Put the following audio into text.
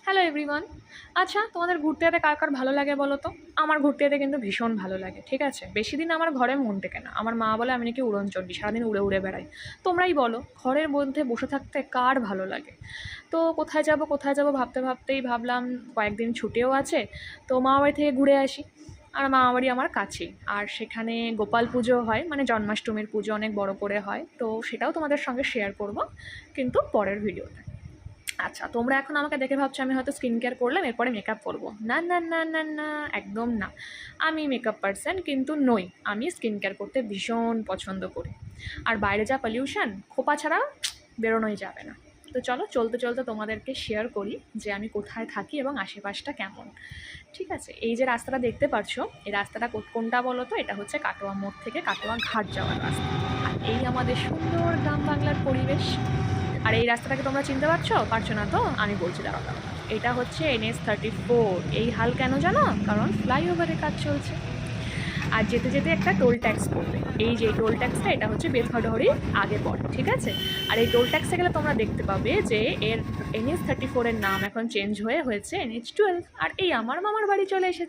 Hello everyone. আচ্ছা, তোমাদের ঘুরতে যেতে কার কার ভালো লাগে বলো তো? আমার ঘুরতে যেতে কিন্তু ভীষণ ভালো লাগে, ঠিক আছে? বেশি দিন আমার ঘরে মন টেকে না। আমার মা বলে আমি নাকি উড়নচণ্ডী, সারাদিন উড়ে উড়ে বেড়াই। তোমরাই বলো, ঘরের মধ্যে বসে থাকতে কার ভালো লাগে? তো কোথায় যাব ভাবতে ভাবতেই ভাবলাম কয়েকদিন ছুটিও আছে, তো মামাবাড়ি থেকে ঘুরে আসি। আর মামাবাড়ি আমার কাছেই, আর সেখানে গোপাল পুজো হয়, মানে জন্মাষ্টমীর পুজো অনেক বড় করে হয়, তো সেটাও তোমাদের সঙ্গে শেয়ার করব, কিন্তু পরের ভিডিওতে। আচ্ছা, তোমরা এখন আমাকে দেখে ভাবছো আমি হয়তো স্কিন কেয়ার করলাম এরপরে মেকআপ করবো। না না না না না, একদম না। আমি মেকআপ পার্সন কিন্তু নই। আমি স্কিন কেয়ার করতে ভীষণ পছন্দ করি। আর বাইরে যা পলিউশন, খোপা ছাড়া বেরোনোই যাবে না। তো চলো, চলতে চলতে তোমাদেরকে শেয়ার করি যে আমি কোথায় থাকি এবং আশেপাশটা কেমন। ঠিক আছে, এই যে রাস্তাটা দেখতে পাচ্ছ, এই রাস্তাটা কোনটা বলো তো? এটা হচ্ছে কাটোয়া মোড় থেকে কাটোয়া ঘাট যাওয়ার রাস্তা। আর এই আমাদের সুন্দর গ্রাম বাংলার পরিবেশ। আর এই রাস্তাটাকে তোমরা চিনতে পারছো না তো? আমি বলছি, দাঁড়াও। এটা হচ্ছে NH34। এই হাল কেন জানো? কারণ ফ্লাইওভারের কাজ চলছে। আর যেতে যেতে একটা টোল ট্যাক্স পড়বে। এই যে টোল ট্যাক্সটা, এটা হচ্ছে বেথডহরির আগে পড়ে, ঠিক আছে? আর এই টোল ট্যাক্সে গেলে তোমরা দেখতে পাবে যে এর NH34 এর নাম এখন চেঞ্জ হয়েছে NH12। আর এই আমার মামার বাড়ি চলে এসেছে।